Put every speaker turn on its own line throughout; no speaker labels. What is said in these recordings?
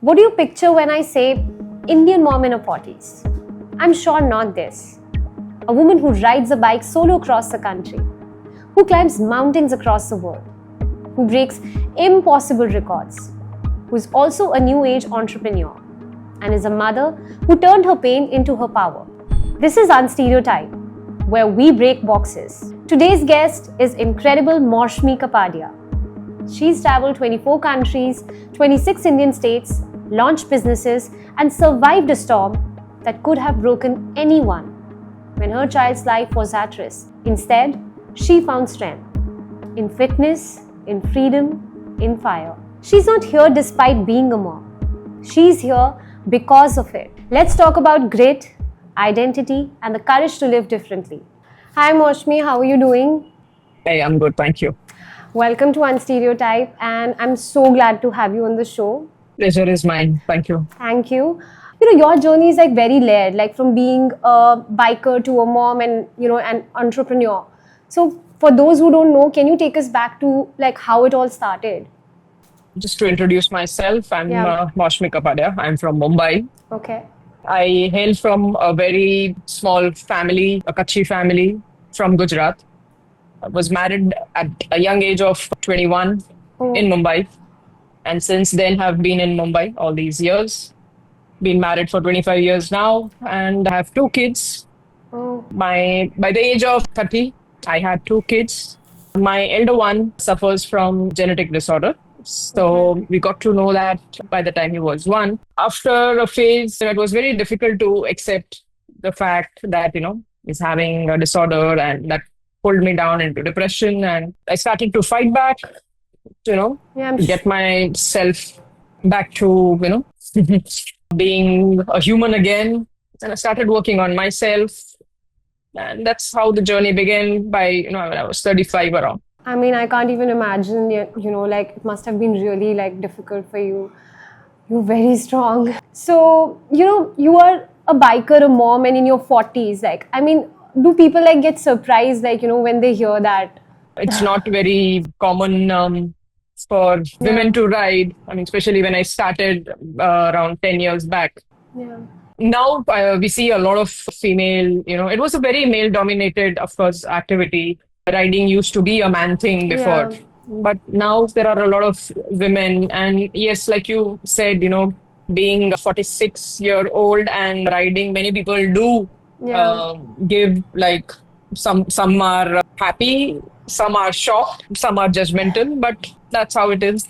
What do you picture when I say Indian mom in her 40s? I'm sure not this. A woman who rides a bike solo across the country, who climbs mountains across the world, who breaks impossible records, who is also a new age entrepreneur, and is a mother who turned her pain into her power. This is Unstereotype, where we break boxes. Today's guest is incredible Maushmi Kapadia. She's traveled 24 countries, 26 Indian states, launched businesses, and survived a storm that could have broken anyone when her child's life was at risk. Instead, she found strength in fitness, in freedom, in fire. She's not here despite being a mom. She's here because of it. Let's talk about grit, identity, and the courage to live differently. Hi Maushmi, how are you doing?
Hey, I'm good, thank you.
Welcome to Unstereotype, and I'm so glad to have you on the show.
Pleasure is mine. Thank you.
Thank you. Your journey is very layered, from being a biker to a mom and, an entrepreneur. So for those who don't know, can you take us back to how it all started?
Just to introduce myself, I'm Maushmi Kapadia. I'm from Mumbai.
Okay.
I hail from a very small family, a Kutchi family from Gujarat. I was married at a young age of 21 in Mumbai. And since then have been in Mumbai all these years. Been married for 25 years now and I have two kids. By the age of 30, I had two kids. My elder one suffers from genetic disorder. So we got to know that by the time he was one. After a phase, it was very difficult to accept the fact that, he's having a disorder, and that pulled me down into depression. And I started to fight back, get myself back to, being a human again. And I started working on myself. And that's how the journey began by, when I was 35 around.
I can't even imagine, it must have been really difficult for you. You're very strong. So, you are a biker, a mom, and in your 40s, do people get surprised, when they hear that?
It's not very common for women to ride. Especially when I started around 10 years back.
Yeah.
Now we see a lot of female, it was a very male dominated, of course, activity. Riding used to be a man thing before, but now there are a lot of women. And yes, like you said, being a 46-year-old and riding, many people do give some are happy, some are shocked, some are judgmental, but that's how it is.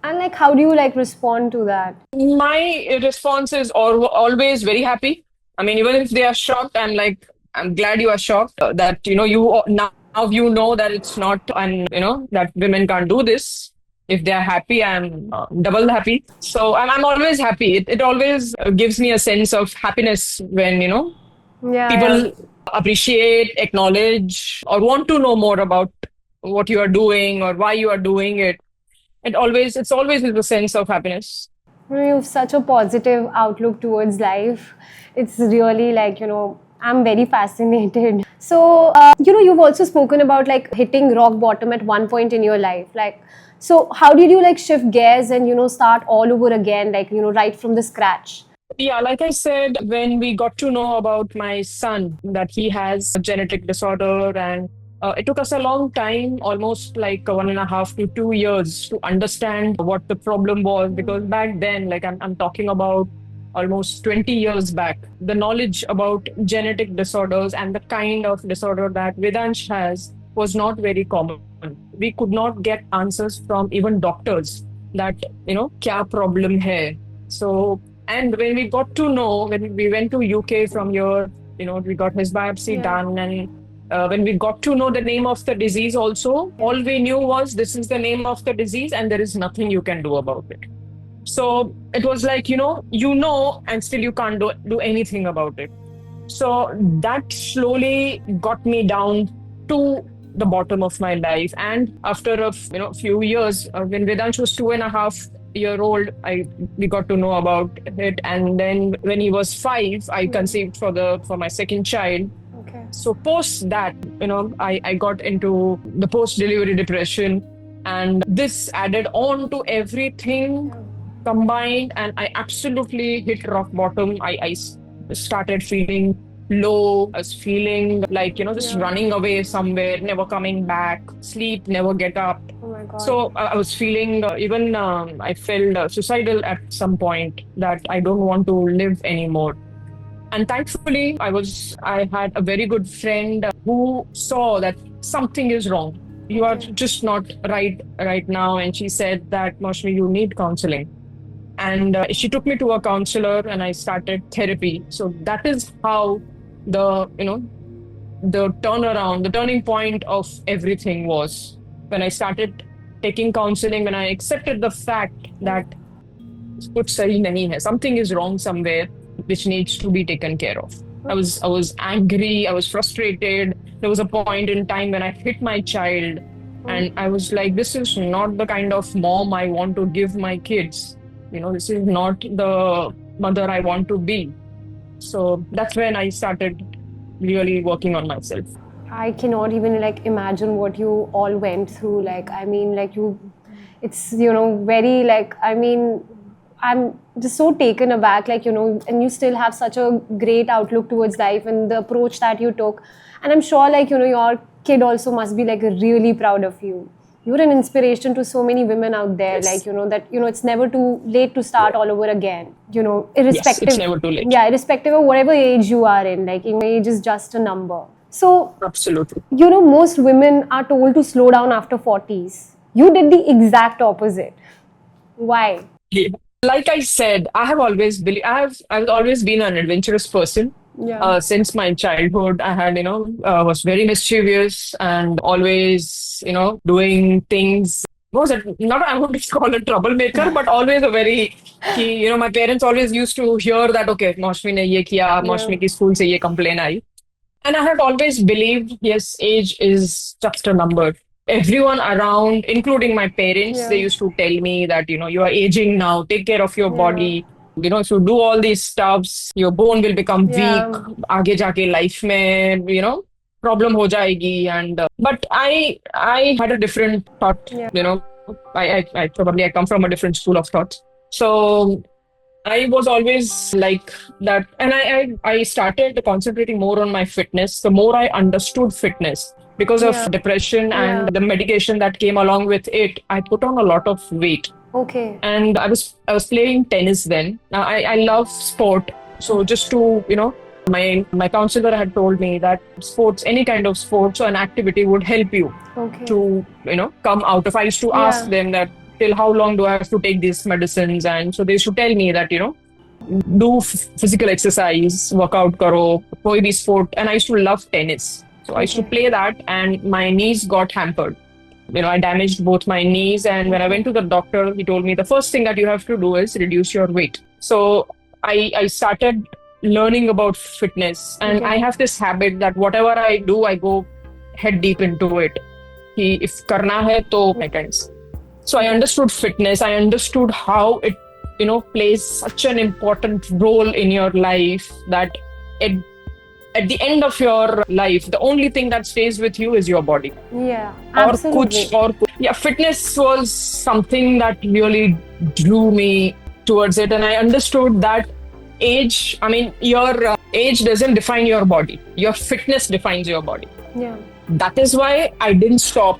And how do you respond to that?
My response is always very happy. Even if they are shocked, I'm glad you are shocked that, now you know that it's not, and that women can't do this. If they are happy, I'm double happy. So I'm always happy. It always gives me a sense of happiness when, people appreciate, acknowledge, or want to know more about what you are doing or why you are doing it. It's always with a sense of happiness.
You have such a positive outlook towards life. It's really I'm very fascinated. So, you've also spoken about hitting rock bottom at one point in your life. So how did you shift gears and, start all over again, right from the scratch?
Yeah, like I said, when we got to know about my son, that he has a genetic disorder, and it took us a long time, almost 1.5 to 2 years to understand what the problem was. Because back then, I'm talking about almost 20 years back, the knowledge about genetic disorders and the kind of disorder that Vedansh has was not very common. We could not get answers from even doctors that, kya problem hai. So, and when we got to know, when we went to UK from here, we got his biopsy done, and when we got to know the name of the disease also, all we knew was this is the name of the disease and there is nothing you can do about it. So it was and still you can't do anything about it. So that slowly got me down to the bottom of my life. And after a few years, when Vedansh was 2.5-year-old, we got to know about it. And then when he was 5, I conceived for my second child.
Okay.
So post that, I got into the post-delivery depression, and this added on to everything combined, and I absolutely hit rock bottom. Started feeling low. I was feeling like, just
Yeah.
running away somewhere, never coming back, sleep, never get up.
Oh my God.
So I was feeling even I felt suicidal at some point, that I don't want to live anymore. And thankfully, I had a very good friend who saw that something is wrong. You are
Okay.
just not right now. And she said that, Maushmi, you need counseling. And she took me to a counselor, and I started therapy. So that is how the, the turnaround, the turning point of everything was when I started taking counseling, when I accepted the fact that कुछ सही नहीं है, something is wrong somewhere, which needs to be taken care of. I was angry, I was frustrated. There was a point in time when I hit my child, and I was like, this is not the kind of mom I want to give my kids. This is not the mother I want to be. So that's when I started really working on myself.
I cannot even like imagine what you all went through. Like, I mean, like it's, very like, I mean, I'm just so taken aback, like, and you still have such a great outlook towards life and the approach that you took. And I'm sure, like, your kid also must be like really proud of you. You're an inspiration to so many women out there,
Yes.
like, that, it's never too late to start all over again,
Yes,
irrespective.
it's never too late.
Yeah, irrespective of whatever age you are in, like, age is just a number. So,
Absolutely.
most women are told to slow down after 40s. You did the exact opposite. Why?
Yeah. Like I said, I've always been an adventurous person.
Yeah.
Since my childhood, I had, was very mischievous and always, doing things. Was it not? I wouldn't call it troublemaker, but always a very, my parents always used to hear that, okay, Maushmi ne ye kiya, Maushmi ki school se ye complaint aayi. And I had always believed, yes, age is just a number. Everyone around, including my parents,
Yeah.
they used to tell me that, you are aging now, take care of your
Yeah.
body. If you do all these stuffs, your bone will become
Yeah.
weak. Aage jaake life mein, problem ho jayegi. And but I had a different thought.
Yeah.
I probably I come from a different school of thought. So I was always like that, and I started concentrating more on my fitness. The more I understood fitness, because of
Yeah.
depression and
Yeah.
the medication that came along with it, I put on a lot of weight.
Okay.
And I was playing tennis then. I love sport, so just to my counselor had told me that sports, any kind of sports or an activity would help you
Okay.
to come out of. I used to ask them that till how long do I have to take these medicines, and so they should tell me that do physical exercise, work out karo, koi bhi sport. And I used to love tennis, so I used to
Okay.
play that, and my knees got hampered. I damaged both my knees, and when I went to the doctor, he told me the first thing that you have to do is reduce your weight. So I started learning about fitness, and
Okay.
I have this habit that whatever I do, I go head deep into it. If karna hai, to seconds. So I understood fitness. I understood how it, plays such an important role in your life, that it at the end of your life, the only thing that stays with you is your body.
Yeah.
Or
Absolutely.
yeah, fitness was something that really drew me towards it. And I understood that your age doesn't define your body. Your fitness defines your body.
Yeah.
That is why I didn't stop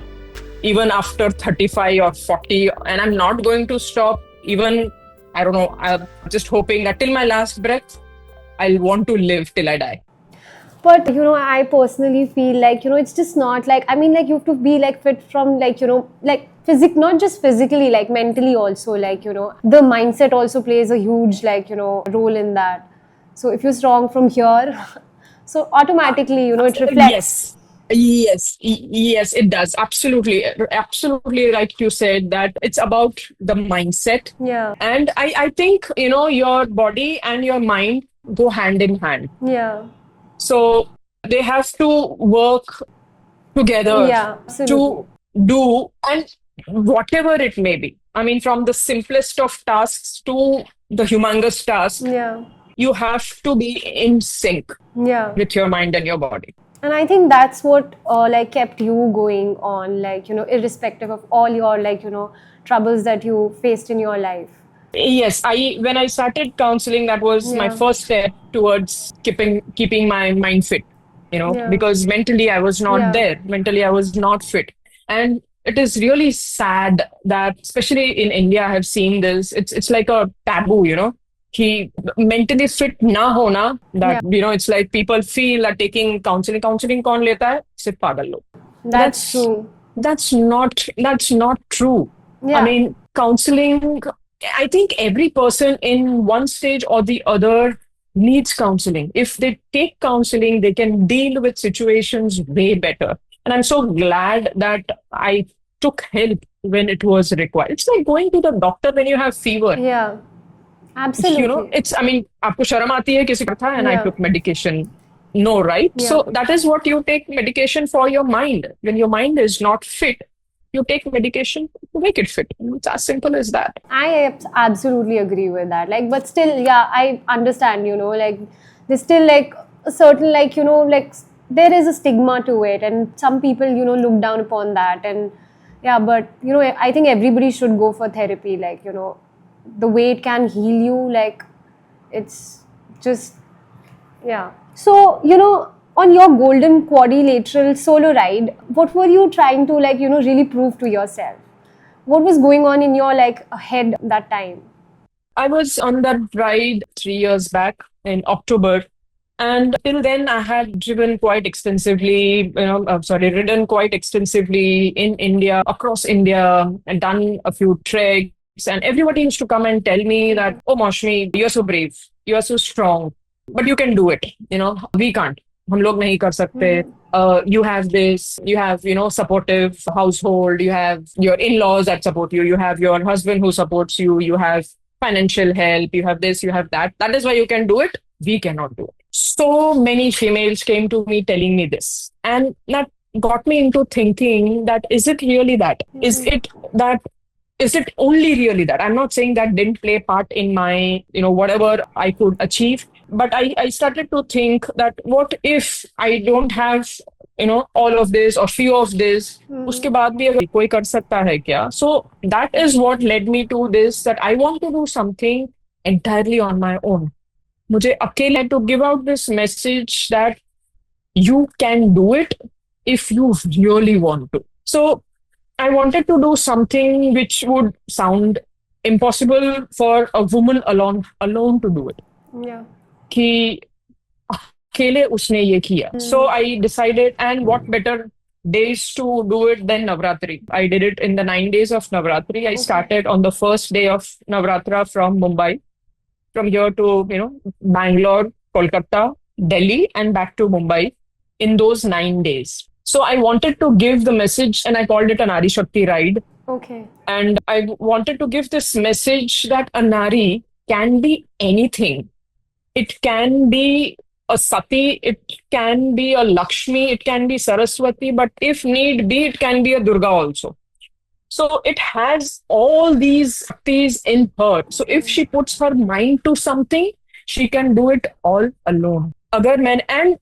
even after 35 or 40. And I'm not going to stop even, I don't know, I'm just hoping that till my last breath, I'll want to live till I die.
But I personally feel like it's just not like, I mean, like, you have to be like fit from like like not just physically, like mentally also, like the mindset also plays a huge like role in that. So if you're strong from here, so automatically it reflects.
Yes, it does. Absolutely right. You said that it's about the mindset.
Yeah.
And I think, your body and your mind go hand in hand.
Yeah.
So they have to work together
Yeah, absolutely.
to do, and whatever it may be. I mean, from the simplest of tasks to the humongous task,
Yeah.
you have to be in sync
Yeah.
with your mind and your body.
And I think that's what like kept you going on, like irrespective of all your like troubles that you faced in your life.
Yes, I when I started counseling, that was my
Yeah.
first step towards keeping my mind fit,
Yeah.
because mentally I was not
Yeah.
there. Mentally I was not fit. And it is really sad that, especially in India, I have seen this. It's like a taboo. He mentally fit na hona, that
Yeah.
it's like people feel that taking counseling kaun leta hai? Sirf pagal log. But
That's true.
that's not true. I
Yeah.
mean, counseling, I think every person in one stage or the other needs counseling. If they take counseling, they can deal with situations way better. And I'm so glad that I took help when it was required. It's like going to the doctor when you have fever.
Yeah. Absolutely.
I mean, आपको शर्म आती है किसी का था, and I
Yeah.
took medication. No, right?
Yeah.
So that is what you take medication for your mind. When your mind is not fit, you take medication to make it fit. It's as simple as that.
Absolutely agree with that. Like, but still, yeah, I understand, like, there's still like a certain, like, like there is a stigma to it, and some people, look down upon that. And yeah, but, I think everybody should go for therapy. Like, the way it can heal you, like, it's just, yeah. So, on your golden quadrilateral solo ride, what were you trying to, like, really prove to yourself? What was going on in your, like, head that time?
I was on that ride 3 years back in October. And till then, I had ridden quite extensively in India, across India, and done a few treks. And everybody used to come and tell me that, oh, Maushmi, you're so brave, you're so strong, but you can do it. We can't. हम लोग नहीं कर सकते. You have this, you have, supportive household, you have your in-laws that support you, you have your husband who supports you, you have financial help, you have this, you have that. That is why you can do it. We cannot do it. So many females came to me telling me this. And that got me into thinking that, is it really that? Is it only really that? I'm not saying that didn't play a part in my, whatever I could achieve. But I started to think that, what if I don't have, all of this or few of this? उसके बाद भी अगर कोई कर सकता है क्या? So that is what led me to this, that I want to do something entirely on my own. मुझे अकेले to give out this message that you can do it if you really want to. So I wanted to do something which would sound impossible for a woman alone to do it.
Yeah.
कि अकेले उसने ये किया. So I decided, and what better days to do it than Navratri. I did it in the 9 days of Navratri. I started on the first day of Navratra from Mumbai, from here to, Bangalore, Kolkata, Delhi, and back to Mumbai in those 9 days. So I wanted to give the message, and I called it a Nari Shakti ride.
Okay.
And I wanted to give this message that a Nari can be anything. It can be a Sati, it can be a Lakshmi, it can be Saraswati, but if need be, it can be a Durga also. So it has all these Shaktis in her. So if she puts her mind to something, she can do it all alone. And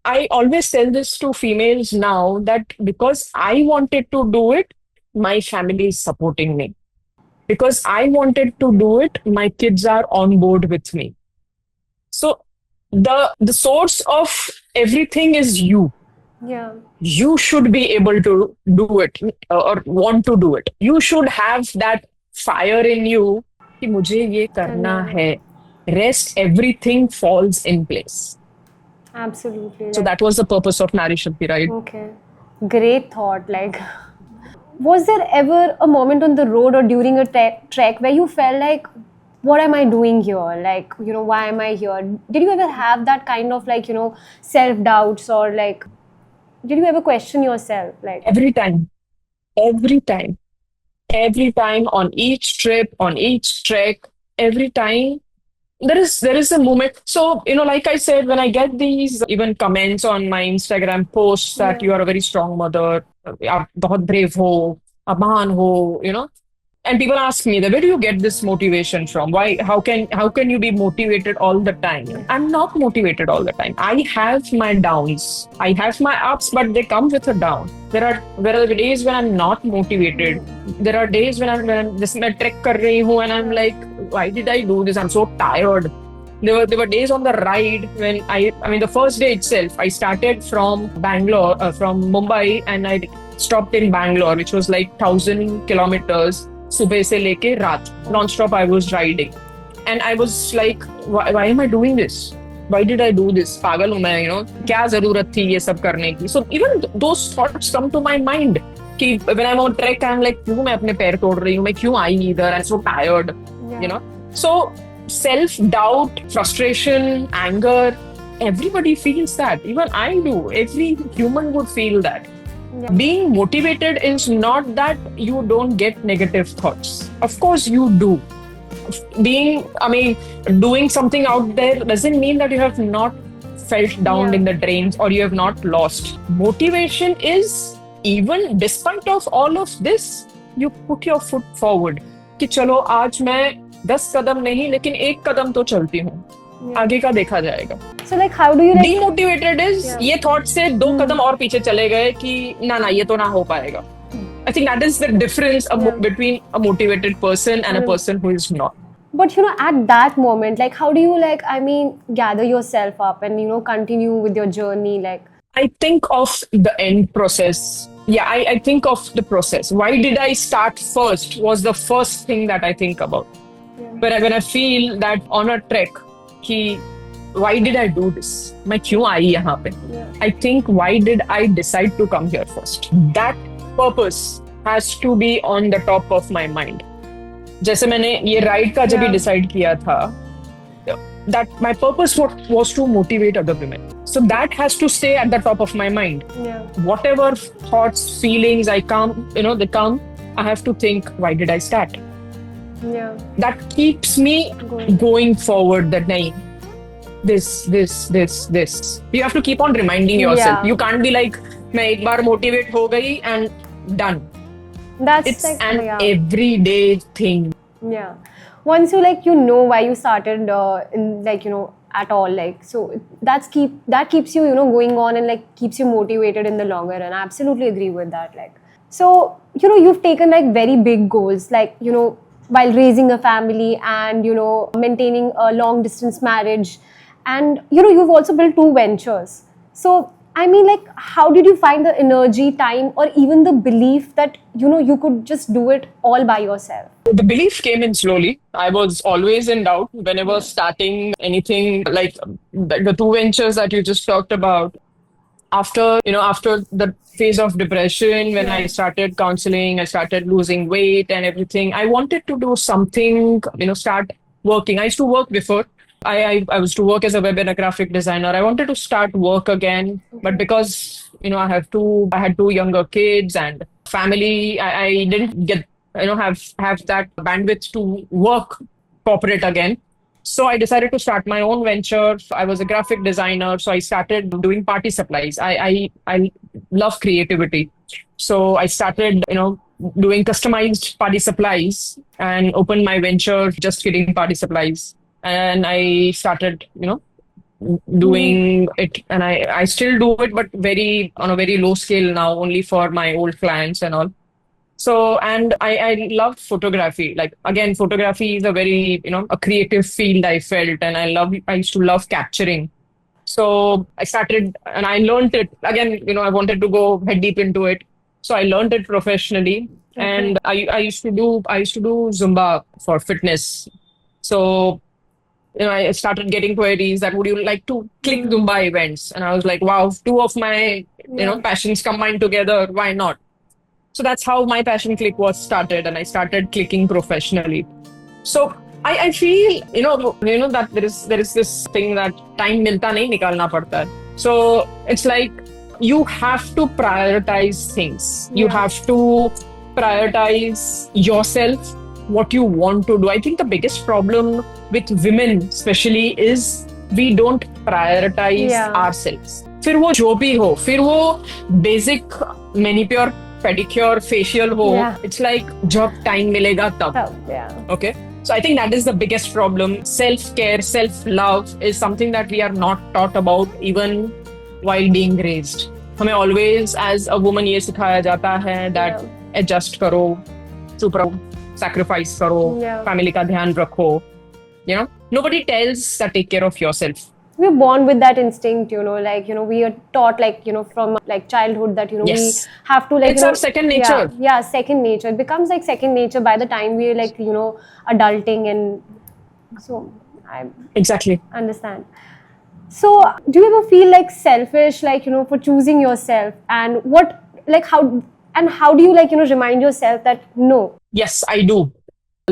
I always tell this to females now, that because I wanted to do it, my family is supporting me. Because I wanted to do it, my kids are on board with me. So the source of everything is you.
Yeah.
You should be able to do it or want to do it. You should have that fire in you कि मुझे ये करना है. Rest, everything falls in place.
Absolutely.
So that was the purpose of Nari Shakti, right?
Okay. Great thought. Like, was there ever a moment on the road or during a trek where you felt like, what am I doing here? Like, why am I here? Did you ever have that kind of, like, self-doubts, or like, did you ever question yourself? Like,
every time on each trip, on each trek, every time there is a moment. So, like I said, when I get these even comments on my Instagram posts that you are a very strong mother, आप बहुत brave हो, आप महान हो, and people ask me that, where do you get this motivation from? Why? How can you be motivated all the time? I'm not motivated all the time. I have my downs. I have my ups, but they come with a down. There are days when I'm not motivated. There are days when I'm just मैं trek कर रही हूँ and I'm like, why did I do this? I'm so tired. There were days on the ride when I mean, the first day itself, I started from Bangalore, from Mumbai, and I stopped in Bangalore, which was like 1,000 kilometers. Subah se leke raat, non-stop I was riding. And I was like, why am I doing this? Why did I do this? पागल हूँ मैं, you know? क्या जरूरत थी ये सब करने की? So even those thoughts come to my mind. कि when I'm on trek, I'm like, क्यों मैं अपने पैर तोड़ रही हूँ? मैं क्यों आई इधर? I'm so tired, you know? So self-doubt, frustration, anger, everybody feels that. Even I do. Every human would feel that.
Yeah.
Being motivated is not that you don't get negative thoughts. Of course you do. Doing something out there doesn't mean that you have not felt down in the drains or you have not lost. Motivation is, even despite of all of this, you put your foot forward. कि चलो आज मैं 10 कदम नहीं लेकिन 1 कदम तो चलती हूँ. आगे का देखा जाएगा.
So like how do you like
demotivated is ये thought से 2 कदम और पीछे चले गए कि ना ये तो ना हो पाएगा. I think that is the difference between a motivated person and a person who is not.
But you know, at that moment, like how do you like, I mean, gather yourself up and, you know, continue with your journey? Like,
I think of the end process. Yeah, I think of the process. Why did I start first was the first thing that I think about. When I feel that on a trek, why did I do this? मैं क्यों आई यहाँ पे? I think why did I decide to come here first? That purpose has to be on the top of my mind. जैसे मैंने ये ride का जब भी डिसाइड किया था, that my purpose was to motivate other women. So that has to stay at the top of my mind. Whatever thoughts, feelings they come, I have to think, why did I start? That keeps me going forward. That nahi, this. You have to keep on reminding yourself. You can't be like, मैं एक बार motivate हो गई and done. It's like, an everyday thing.
Yeah. Once you like, you know why you started in like, you know, at all, like, so that keeps you, you know, going on and like keeps you motivated in the longer run. I absolutely agree with that. Like, so, you know, you've taken like very big goals, like, you know, while raising a family and, you know, maintaining a long distance marriage, and, you know, you've also built 2 ventures. So I mean, like, how did you find the energy, time, or even the belief that, you know, you could just do it all by yourself?
The belief came in slowly. I was always in doubt whenever starting anything like the 2 ventures that you just talked about. After the phase of depression, when I started counseling, I started losing weight and everything. I wanted to do something, you know, start working. I used to work before. I was to work as a web and a graphic designer. I wanted to start work again, but because, you know, I had 2 younger kids and family, I didn't get, you know, have that bandwidth to work corporate again. So I decided to start my own venture. I was a graphic designer, so I started doing party supplies. I love creativity. So I started, you know, doing customized party supplies and opened my venture, Just Kidding Party Supplies. And I started, you know, doing it, and I still do it, but on a very low scale now, only for my old clients and all. So, and I love photography. Like, again, photography is a very, you know, a creative field I felt, and I used to love capturing. So I started and I learned it. Again, you know, I wanted to go head deep into it. So I learned it professionally. And I used to do Zumba for fitness. So, you know, I started getting queries that would you like to click Zumba events? And I was like, wow, 2 of my, you know, passions combined together. Why not? So that's how my passion click was started, and I started clicking professionally. So I feel, you know that there is this thing that time milta nahi, nikalna padta hai. So it's like you have to prioritize things. You have to prioritize yourself, what you want to do. I think the biggest problem with women especially is we don't prioritize ourselves. फिर वो जो भी हो, फिर वो basic manicure, pedicure, facial ho, it's like जब time मिलेगा तब. Okay? So I think that is the biggest problem. Self-care, self-love is something that we are not taught about even while being raised. हमें always as a woman ये सिखाया जाता है that adjust करो, चुप रहो, sacrifice करो,
Yeah.
family का ध्यान रखो. You know, nobody tells that take care of yourself.
We're born with that instinct, like, we are taught, like, from like childhood that, we
Yes.
have to, like,
It's our second nature.
Yeah, second nature. It becomes like second nature by the time we're like, adulting, and so I
Exactly.
understand. So, do you ever feel like selfish, like, for choosing yourself, and how do you, like, remind yourself that no?
Yes, I do.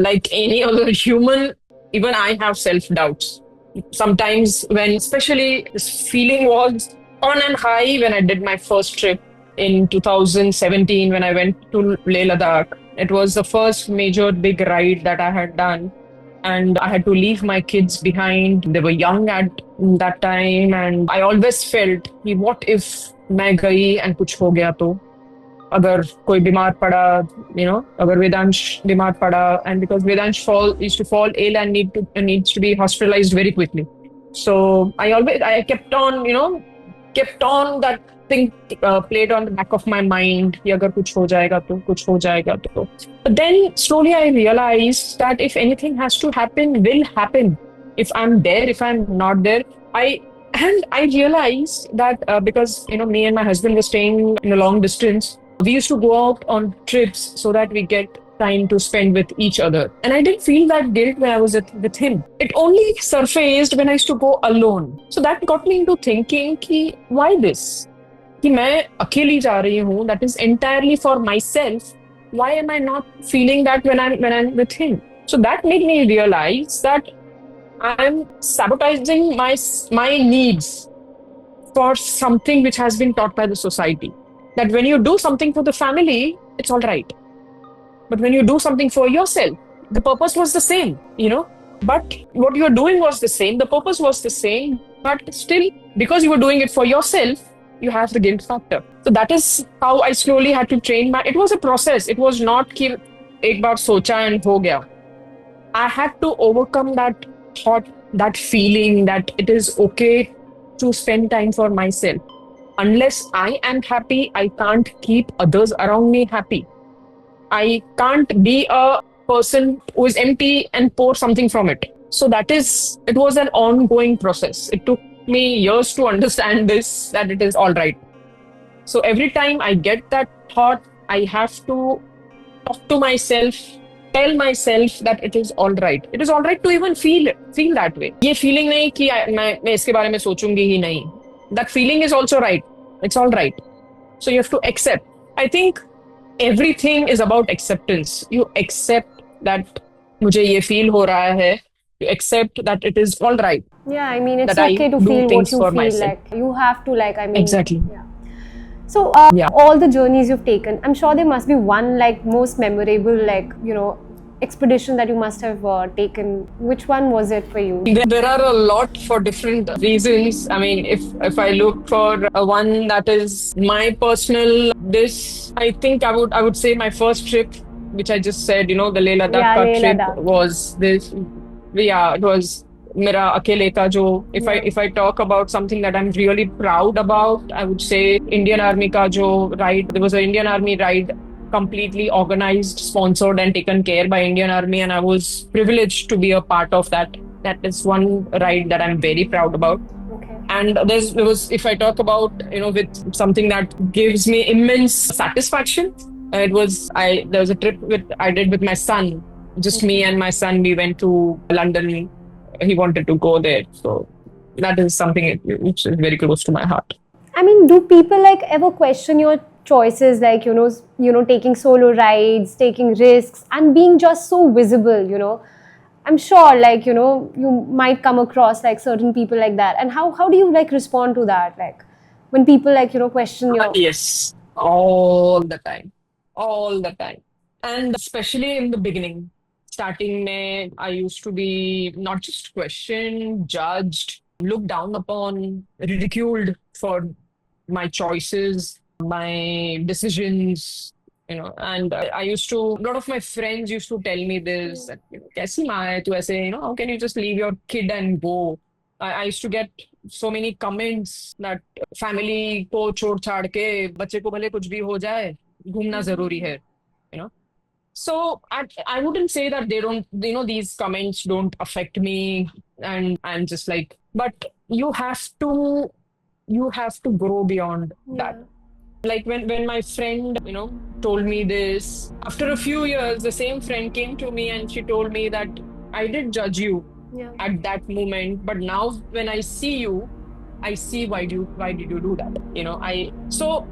Like any other human, even I have self-doubts. Sometimes when, especially this feeling was on and high when I did my first trip in 2017 when I went to Leh Ladakh. It was the first major big ride that I had done. And I had to leave my kids behind. They were young at that time. And I always felt, what if मैं गई and कुछ हो गया तो? अगर कोई बीमार पड़ा, अगर वेदांश बीमार पड़ा, and because Vedansh used to fall ill and needs to be hospitalized very quickly. So I kept on that thing played on the back of my mind कि अगर कुछ हो जाएगा तो कुछ हो जाएगा तो. But then slowly I realized that if anything has to happen, will happen. If I'm there, if I'm not there, I realized that because me and my husband were staying in a long distance, we used to go out on trips so that we get time to spend with each other. And I didn't feel that guilt when I was with him. It only surfaced when I used to go alone. So that got me into thinking कि why this? कि मैं अकेली जा रही हूँ, that is entirely for myself. Why am I not feeling that when I'm with him? So that made me realize that I'm sabotaging my needs for something which has been taught by the society. That when you do something for the family, it's all right. But when you do something for yourself, the purpose was the same, But what you were doing was the same, the purpose was the same, but still, because you were doing it for yourself, you have the guilt factor. So that is how I slowly had to train it was a process. It was not कि एक बार सोचा and हो गया. I had to overcome that thought, that feeling that it is okay to spend time for myself. Unless I am happy, I can't keep others around me happy. I can't be a person who is empty and pour something from it. So it was an ongoing process. It took me years to understand this, that it is all right. So every time I get that thought, I have to talk to myself, tell myself that it is all right. It is all right to even feel that way. ये feeling नहीं कि मैं इसके बारे में सोचूंगी ही नहीं. That feeling is also right. It's all right. So you have to accept. I think everything is about acceptance. You accept that मुझे ये feel हो रहा है. You accept that it is all right.
Yeah, I mean, it's
that
okay
I
to
do
feel what
things
you
for
feel
myself.
like. You have to, like, I mean.
Exactly.
Yeah. So,
Yeah.
all the journeys you've taken, I'm sure there must be one, like, most memorable, like, expedition that you must have taken. Which one was it for you?
There are a lot for different reasons. I mean, if I look for one that is my personal, I think I would say my first trip, which I just said, the Leh Ladakh
Leh
trip
Ladakh.
was this. Yeah, it was मेरा अकेले का जो if I talk about something that I'm really proud about, I would say Indian Army का जो ride. There was an Indian Army ride, completely organized, sponsored, and taken care by Indian Army, and I was privileged to be a part of that. That is one ride that I'm very proud about.
Okay.
And there was, if I talk about, with something that gives me immense satisfaction, there was a trip I did with my son. Just me and my son, we went to London. He wanted to go there. So that is something which is very close to my heart.
I mean, do people, like, ever question your choices, like, taking solo rides, taking risks, and being just so visible, I'm sure, like, you might come across, like, certain people like that. And how do you, like, respond to that? Like, when people, like, question your...
Yes, all the time. All the time. And especially in the beginning. Starting mein, I used to be not just questioned, judged, looked down upon, ridiculed for my choices, my decisions, and I used to, a lot of my friends used to tell me this, that, कैसी माँ है तू ऐसे, how can you just leave your kid and go? I used to get so many comments that family को छोड़ छाड़ के बच्चे को भले कुछ भी हो जाए, घूमना जरूरी है, So I wouldn't say that they don't, these comments don't affect me, and I'm just like, but you have to grow beyond that.
Yeah.
Like when my friend, told me this, after a few years, the same friend came to me and she told me that I did judge you
Yeah.
at that moment, but now when I see you, I see why did you do that? So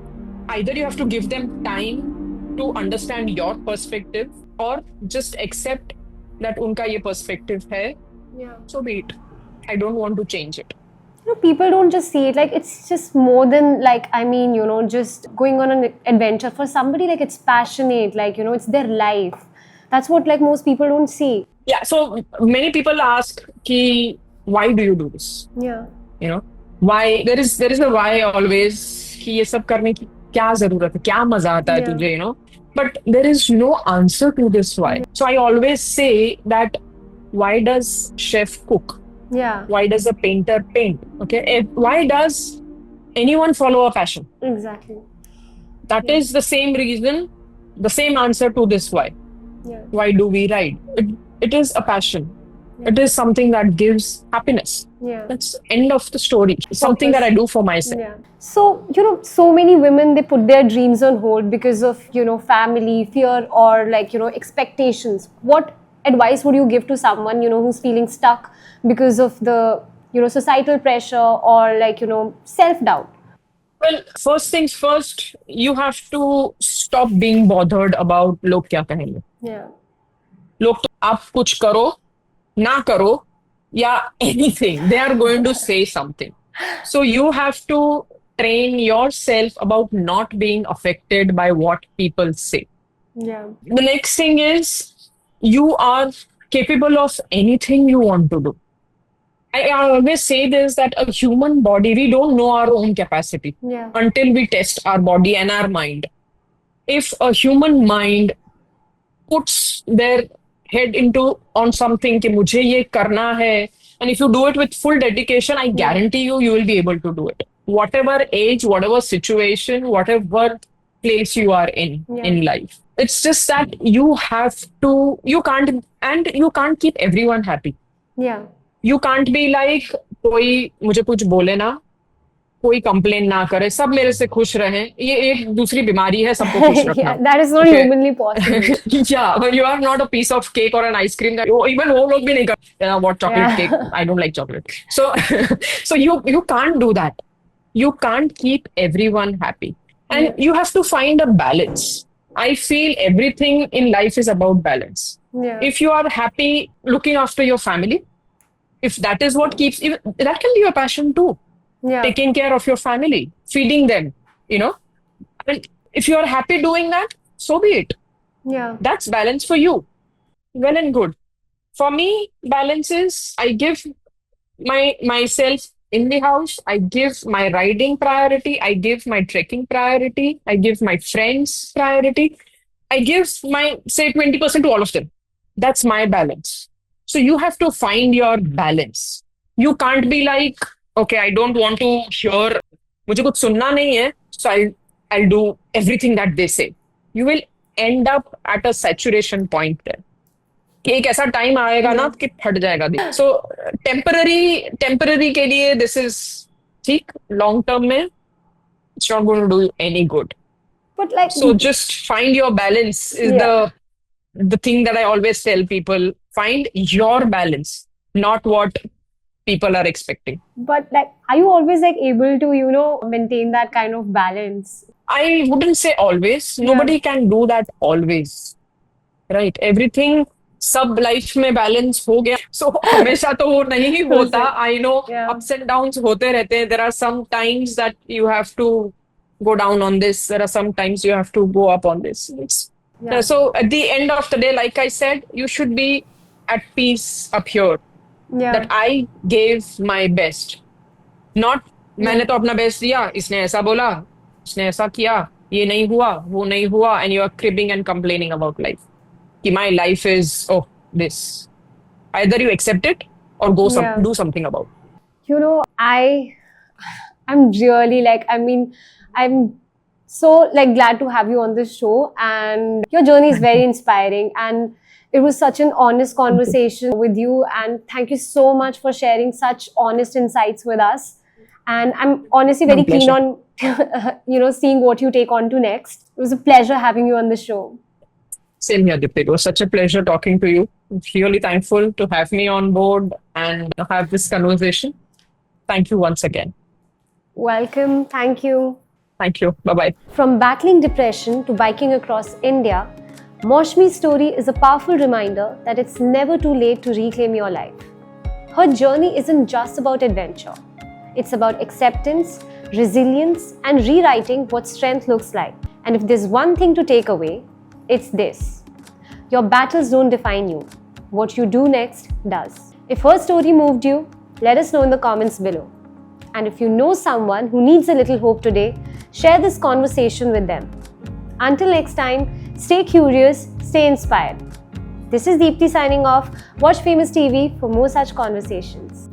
either you have to give them time to understand your perspective, or just accept that unka ye perspective hai,
Yeah.
so be it. I don't want to change it.
People don't just see it like it's just more than like, I mean, just going on an adventure. For somebody, like, it's passionate, like, it's their life. That's what, like, most people don't see.
Yeah, so many people ask ki, why do you do this?
Yeah.
You know, why there is a why always, कि ये सब करने की क्या जरूरत है, क्या मजा आता है
Yeah.
तुझे. But there is no answer to this why. So I always say that, why does chef cook?
Yeah.
Why does a painter paint? Okay, why does anyone follow a passion?
Exactly.
That
Yeah.
is the same reason, the same answer to this why.
Yeah.
Why do we ride? It is a passion.
Yeah.
It is something that gives happiness.
Yeah.
That's end of the story. Something that I do for myself.
Yeah. So, so many women, they put their dreams on hold because of, family, fear, or like, expectations. What advice would you give to someone, who's feeling stuck because of the, societal pressure, or like, self-doubt?
Well, first things first, you have to stop being bothered about लोग क्या कहेंगे.
Yeah.
लोग तो आप कुछ करो, ना करो, या anything, they are going to say something. So you have to train yourself about not being affected by what people say.
Yeah.
The next thing is, you are capable of anything you want to do. I always say this, that a human body, we don't know our own capacity
Yeah.
until we test our body and our mind. If a human mind puts their head into on something कि मुझे ये करना है, and if you do it with full dedication, I guarantee you will be able to do it. Whatever age, whatever situation, whatever place you are in life. It's just that you can't keep everyone happy.
Yeah.
You can't be like, कोई मुझे कुछ बोले ना, कोई complain ना करे, सब मेरे से खुश रहें. ये एक दूसरी बीमारी है, सबको खुश रखना.
Yeah, that is not
Okay.
humanly possible.
Yeah, but you are not a piece of cake or an ice cream that even वो लोग भी नहीं कर. What chocolate cake? I don't like chocolate. So so you can't do that. You can't keep everyone happy, and you have to find a balance. I feel everything in life is about balance.
Yeah.
If you are happy looking after your family, if that is what keeps, even that can be your passion too.
Yeah.
Taking care of your family, feeding them, and if you are happy doing that, so be it.
Yeah.
That's balance for you. Well and good. For me, balance is, I give myself in the house, I give my riding priority, I give my trekking priority, I give my friends priority, I give my, say, 20% to all of them. That's my balance. So you have to find your balance. You can't be like, okay, I don't want to hear, मुझे कुछ सुनना नहीं है, so I'll do everything that they say. You will end up at a saturation point there. कि एक ऐसा time आएगा ना कि फट जाएगा. So temporary के लिए this is ठीक, long term में it's not going to do you any good.
But like,
So just find your balance is the thing that I always tell people. Find your balance, not what people are expecting.
But like, are you always like able to, maintain that kind of balance?
I wouldn't say always. Nobody can do that always. Right? Everything सब life में balance हो गया. So हमेशा तो वो नहीं होता. I know ups and downs होते रहते हैं. There are some times that you have to go down on this. There are some times you have to go up on this. So at the end of the day, like I said, you should be at peace up here. That I gave my best. Not मैंने तो अपना best दिया, इसने ऐसा बोला, इसने ऐसा किया, ये नहीं हुआ, वो नहीं हुआ, and you are cribbing and complaining about life. कि my life is this. Either you accept it or do something about it.
I'm really like, I mean, I'm So, like, glad to have you on this show, and your journey is very inspiring, and it was such an honest conversation with you, and thank you so much for sharing such honest insights with us. And I'm honestly very keen
pleasure.
on seeing what you take on to next. It was a pleasure having you on the show.
Same here, Dipti. It was such a pleasure talking to you. I'm really thankful to have me on board and have this conversation. Thank you once again.
Welcome. Thank you.
Thank you. Bye bye.
From battling depression to biking across India, Maushmi's story is a powerful reminder that it's never too late to reclaim your life. Her journey isn't just about adventure. It's about acceptance, resilience, and rewriting what strength looks like. And if there's one thing to take away, it's this. Your battles don't define you. What you do next does. If her story moved you, let us know in the comments below. And if you know someone who needs a little hope today, share this conversation with them. Until next time, stay curious, stay inspired. This is Deepti signing off. Watch Famous TV for more such conversations.